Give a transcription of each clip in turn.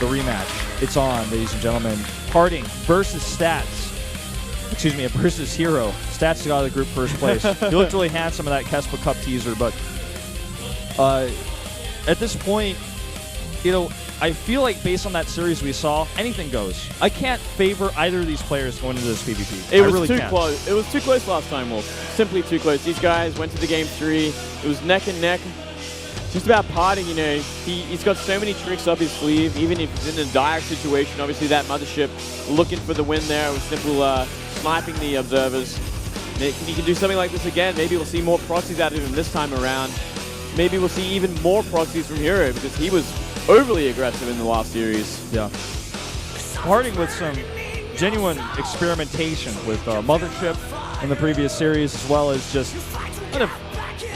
the rematch. It's on, ladies and gentlemen. PartinG versus Stats. Excuse me, versus herO. Stats got out of the group first place. He looked really handsome in that Kespa Cup teaser, but at this point, you know, I feel like based on that series we saw, anything goes. I can't favor either of these players going into this PvP. It was too close. It was too close last time, Wolf. Simply too close. These guys went to the game 3. It was neck and neck. Just about PartinG, you know, he's got so many tricks up his sleeve, even if he's in a dire situation. Obviously, that Mothership looking for the win there with simple sniping the observers. He can do something like this again. Maybe we'll see more proxies out of him this time around. Maybe we'll see even more proxies from herO because he was overly aggressive in the last series. Yeah. PartinG with some genuine experimentation with Mothership in the previous series, as well as just kind of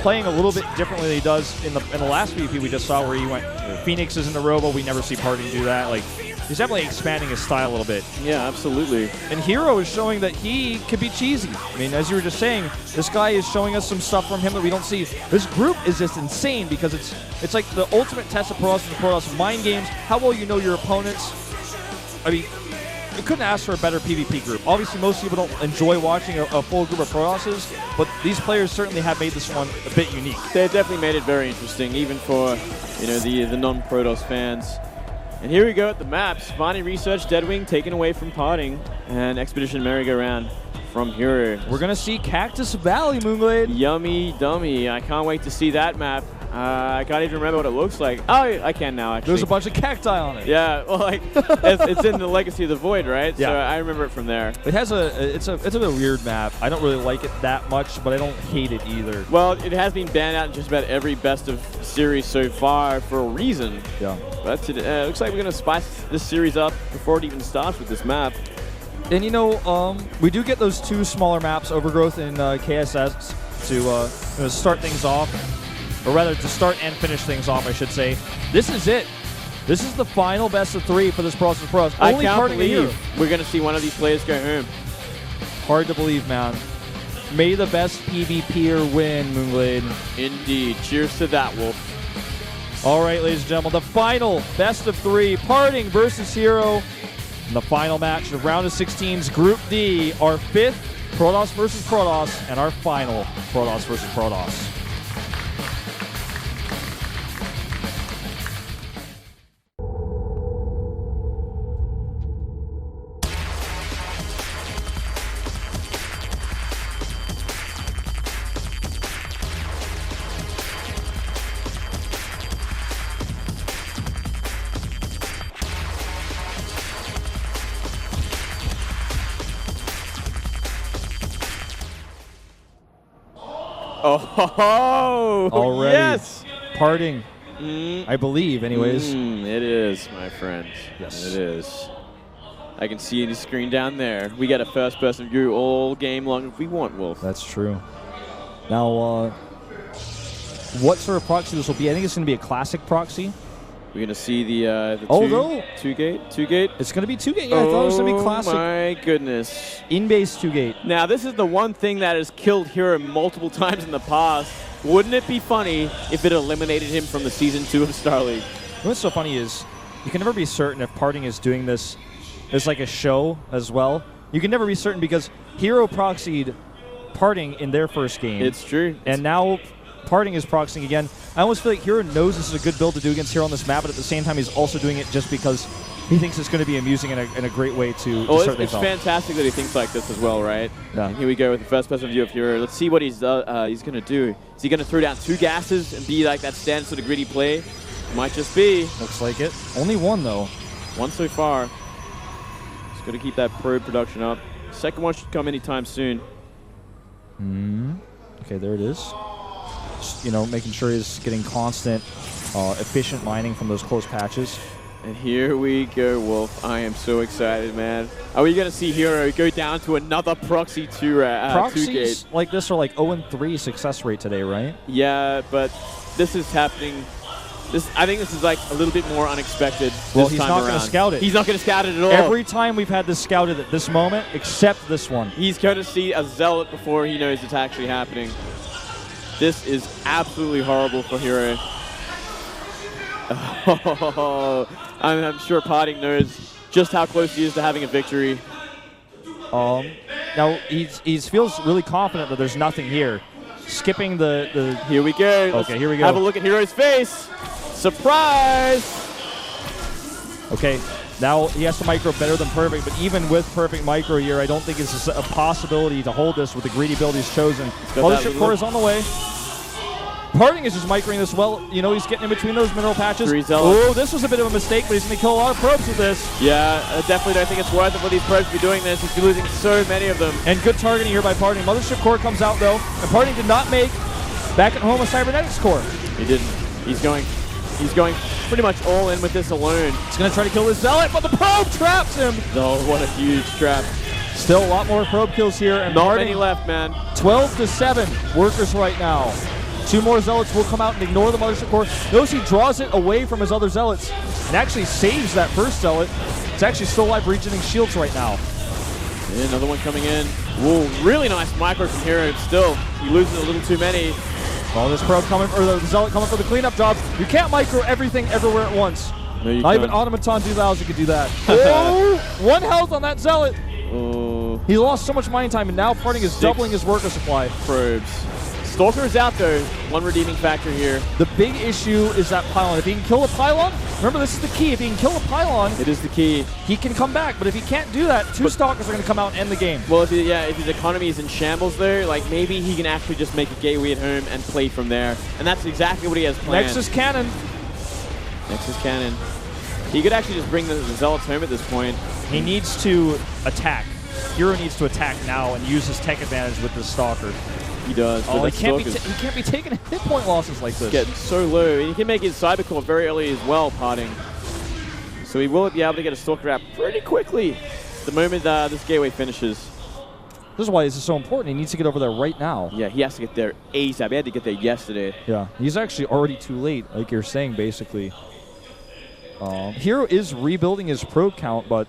playing a little bit differently than he does in the last PvP we just saw, where he went Phoenixes in the robo. We never see PartinG do that. Like, he's definitely expanding his style a little bit. Yeah, absolutely. And herO is showing that he could be cheesy. I mean, as you were just saying, this guy is showing us some stuff from him that we don't see. This group is just insane because it's like the ultimate test of Protoss and Protoss mind games. How well you know your opponents. I mean, you couldn't ask for a better PvP group. Obviously, most people don't enjoy watching a full group of Protosses, but these players certainly have made this one a bit unique. They definitely made it very interesting, even for, you know, the non-Protoss fans. And here we go at the maps. Spiny Research, Deadwing taken away from PartinG, and Expedition Merry-Go-Round from herO. We're going to see Cactus Valley, Moonglade. Yummy dummy. I can't wait to see that map. I can't even remember what it looks like. Oh, I can now, actually. There's a bunch of cacti on it. Yeah, well, like, it's in the Legacy of the Void, right? Yeah. So I remember it from there. It has it's a bit weird map. I don't really like it that much, but I don't hate it either. Well, it has been banned out in just about every best of series so far for a reason. Yeah. But it looks like we're going to spice this series up before it even starts with this map. And, you know, we do get those 2 smaller maps, Overgrowth and KSS, to start things off. Or rather, to start and finish things off, I should say. This is it. This is the final best of 3 for this Protoss. I can't believe we're going to see one of these players go home. Hard to believe, man. May the best PvPer win, Moonglade. Indeed. Cheers to that, Wolf. All right, ladies and gentlemen, the final best of 3, PartinG versus herO. In the final match of round of 16's Group D, our 5th Protoss versus Protoss, and our final Protoss versus Protoss. Oh, already. Yes! PartinG, I believe, anyways. It is, my friend. Yes. It is. I can see the screen down there. We get a first-person view all game long if we want, Wolf. That's true. Now, what sort of proxy this will be? I think it's going to be a classic proxy. We're going to see the two gate. It's going to be 2-gate. Yeah, I thought it was going to be classic. Oh, my goodness. In-base 2-gate. Now, this is the one thing that has killed herO multiple times in the past. Wouldn't it be funny if it eliminated him from the Season 2 of Star League? What's so funny is you can never be certain if PartinG is doing this as like a show as well. You can never be certain because herO proxied PartinG in their first game. It's true. And now PartinG is proxying again. I almost feel like herO knows this is a good build to do against herO on this map, but at the same time, he's also doing it just because he thinks it's going to be amusing and a great way to start things off. It's fantastic that he thinks like this as well, right? Yeah. And here we go with the first-person view of herO. Let's see what he's going to do. Is he going to throw down 2 gases and be like that standard sort of gritty play? Might just be. Looks like it. Only 1, though. 1 so far. Just got to keep that probe production up. Second one should come anytime soon. Okay, there it is. Just, you know, making sure he's getting constant, efficient mining from those close patches. And here we go, Wolf. I am so excited, man. Are we going to see herO go down to another proxy 2-gate? Proxies like this are like 0-3 success rate today, right? Yeah, but this is happening. I think this is like a little bit more unexpected. Well, he's not going to scout it. He's not going to scout it at all. Every time we've had this scouted at this moment, except this one. He's going to see a zealot before he knows it's actually happening. This is absolutely horrible for herO. Oh, I'm sure PartinG knows just how close he is to having a victory. Now he feels really confident that there's nothing here. Skipping the Here we go. Okay, here we go. Have a look at herO's face. Surprise! Okay, now he has to micro better than perfect, but even with perfect micro here, I don't think it's a possibility to hold this with the greedy build he's chosen. Mothership Core is on the way. PartinG is just microing this well. You know, he's getting in between those mineral patches. Oh, this was a bit of a mistake, but he's going to kill a lot of probes with this. Yeah, I definitely don't think it's worth it for these probes to be doing this. He's losing so many of them. And good targeting here by PartinG. Mothership Core comes out, though, and PartinG did not make back at home a Cybernetics Core. He didn't. He's going pretty much all in with this alone. He's going to try to kill this Zealot, but the probe traps him. Oh, what a huge trap. Still a lot more probe kills here. And not many left, man. 12-7 workers right now. 2 more Zealots will come out and ignore the Mothership Core. Notice he draws it away from his other Zealots and actually saves that first Zealot. It's actually still alive, regenerating shields right now. Yeah, another one coming in. Whoa, really nice micro from herO. Still, he loses a little too many. Oh, this probe coming, or the Zealot coming for the cleanup job. You can't micro everything everywhere at once. No, you Not can't. even Automaton 2000 could do that. Oh, 1 health on that Zealot. Oh. He lost so much mining time, and now PartinG is doubling his worker supply. Probes. Stalker is out there. One redeeming factor here. The big issue is that pylon. If he can kill a pylon, remember this is the key. If he can kill a pylon, it is the key. He can come back. But if he can't do that, 2 Stalkers are going to come out and end the game. Well, if his economy is in shambles there, like maybe he can actually just make a gateway at home and play from there. And that's exactly what he has planned. Nexus Cannon. Nexus Cannon. He could actually just bring the Zealots home at this point. He needs to attack. herO needs to attack now and use his tech advantage with this Stalker. He does. Oh, he can't be taking hit point losses like this. Getting so low. And he can make his Cyber Core very early as well, PartinG. So he will be able to get a Stalker out pretty quickly the moment this gateway finishes. This is why this is so important. He needs to get over there right now. Yeah, he has to get there ASAP. He had to get there yesterday. Yeah, he's actually already too late, like you're saying, basically. herO is rebuilding his probe count, but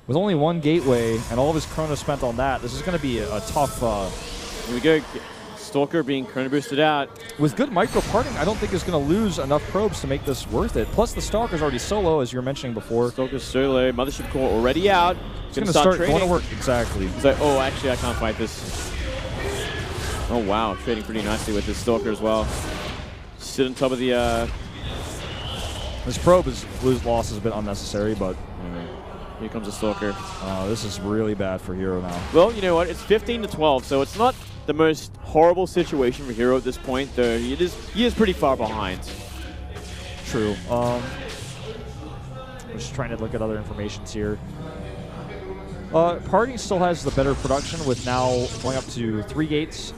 with only 1 gateway and all of his chrono spent on that, this is going to be a tough... Here we go. Stalker being chrono boosted out. With good micro PartinG, I don't think it's going to lose enough probes to make this worth it. Plus, the Stalker's already solo, as you were mentioning before. Stalker's solo. Mothership Core already out. It's going to start going to work. Exactly. He's like, oh, actually, I can't fight this. Oh, wow. Trading pretty nicely with this Stalker as well. Sit on top of the... This probe loss is a bit unnecessary, but... Here comes the Stalker. This is really bad for herO now. Well, you know what? It's 15-12, so it's not the most horrible situation for herO at this point, though he is pretty far behind. True. I'm just trying to look at other informations here. PartinG still has the better production with now going up to 3 gates,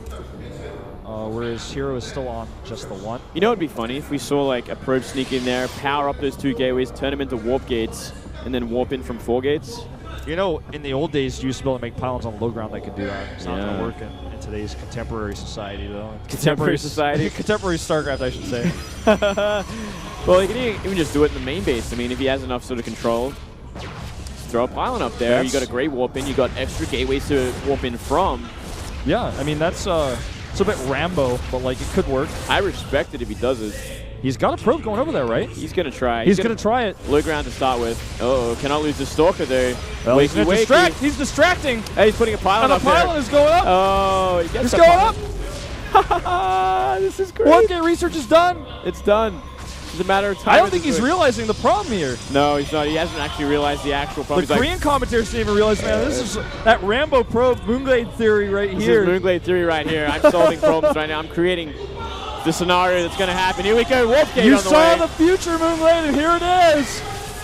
whereas herO is still on just the 1. You know, it'd be funny if we saw like a probe sneak in there, power up those 2 gateways, turn them into warp gates, and then warp in from 4 gates. You know, in the old days, you used to be able to make pylons on low ground that could do that. It's not going to work in today's contemporary society, though. Contemporary society? Contemporary Starcraft, I should say. Well, he can even just do it in the main base. I mean, if he has enough sort of control, throw a pylon up there. You got a great warp in. You got extra gateways to warp in from. Yeah, I mean, it's a bit Rambo, but like it could work. I respect it if he does it. He's got a probe going over there, right? He's going to try. He's going to try it. Low ground to start with. Uh-oh, cannot lose the Stalker there. Well, he's going to distract. He's distracting. Hey, he's putting a pylon up there. And the pylon is going up. Oh, he gets it's going up. This is great. 1K research is done. It's done. It's a matter of time. I don't think he's realizing the problem here. No, he's not. He hasn't actually realized the actual problem. The Korean commentators didn't even realize, man, this is that Rambo probe Moonglade theory right here. This is Moonglade theory right here. I'm solving problems right now. I'm creating the scenario that's going to happen. Here we go. Warp gate on the way. You saw the future, Moonglade, and here it is.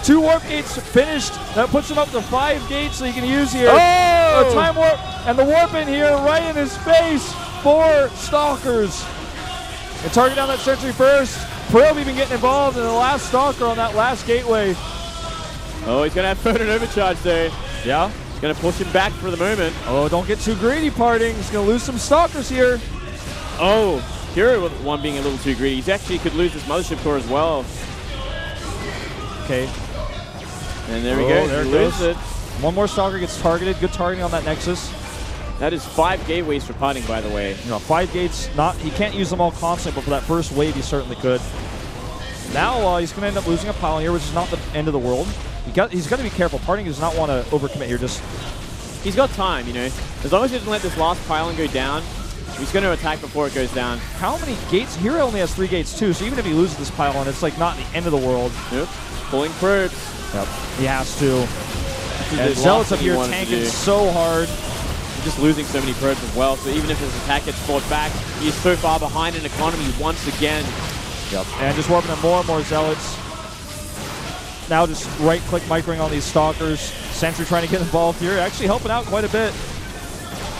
2 warp gates finished. That puts him up to 5 gates so you can use here. Oh! A time warp, and the warp in here right in his face. 4 Stalkers. And target down that sentry first. Probe even getting involved in the last Stalker on that last gateway. Oh, he's going to have photon overcharge there. Yeah. He's going to push him back for the moment. Oh, don't get too greedy, PartinG. He's going to lose some Stalkers here. Oh, herO one being a little too greedy. He actually could lose his Mothership Core as well. Okay. And there we go. There he it loses goes. it. 1 more Stalker gets targeted. Good targeting on that Nexus. That is 5 gateways for PartinG, by the way. You know, 5 gates. He can't use them all constantly, but for that first wave, he certainly could. Now he's going to end up losing a pylon here, which is not the end of the world. He's got to be careful. PartinG does not want to overcommit here. He's got time, you know. As long as he doesn't let this last pylon go down, he's going to attack before it goes down. How many gates? herO only has 3 gates too, so even if he loses this pylon, it's like not the end of the world. Yep. Pulling probes. Yep. He has to. And Zealot's up here tanking so hard. He's just losing so many probes as well, so even if his attack gets fought back, he's so far behind in economy once again. Yep. And just warping up more and more Zealots. Now just right-click microing on these Stalkers. Sentry trying to get involved here, actually helping out quite a bit.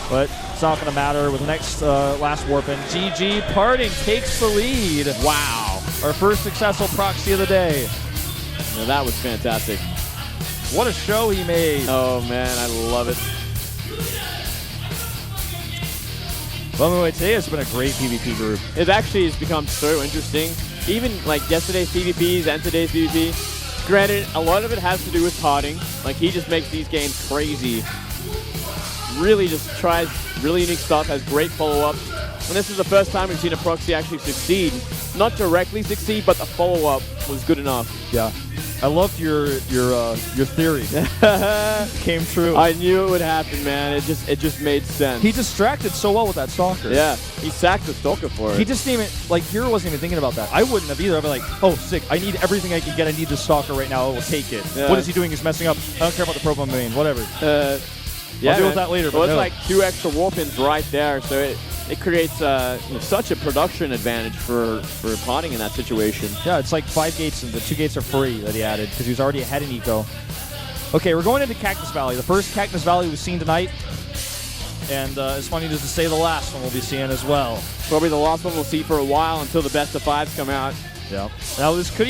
But it's not going to matter with the next last warp in. GG, PartinG takes the lead. Wow. Our first successful proxy of the day. Now that was fantastic. What a show he made. Oh man, I love it. Well, anyway, today has been a great PvP group. It actually has become so interesting. Even like yesterday's PvPs and today's PvP. Granted, a lot of it has to do with PartinG. Like he just makes these games crazy. Really just tries really unique stuff, has great follow-ups. And this is the first time we've seen a proxy actually succeed. Not directly succeed, but the follow-up was good enough. Yeah. I loved your theory. Came true. I knew it would happen, man. It just made sense. He distracted so well with that Stalker. Yeah, he sacked the Stalker for it. He just didn't even, like, herO wasn't even thinking about that. I wouldn't have either. I'd be like, oh, sick. I need everything I can get. I need this Stalker right now. I will take it. Yeah. What is he doing? He's messing up. I don't care about the probe on the main. Whatever. Yeah, I'll deal with that later. Well, but it's no. like 2 extra warp-ins right there, so it creates such a production advantage for PartinG in that situation. Yeah, it's like 5 gates, and the 2 gates are free that he added because he was already ahead in eco. Okay, we're going into Cactus Valley. The first Cactus Valley we've seen tonight, and it's funny just to say the last one we'll be seeing as well. Probably the last one we'll see for a while until the best of 5s come out. Yeah. Now this could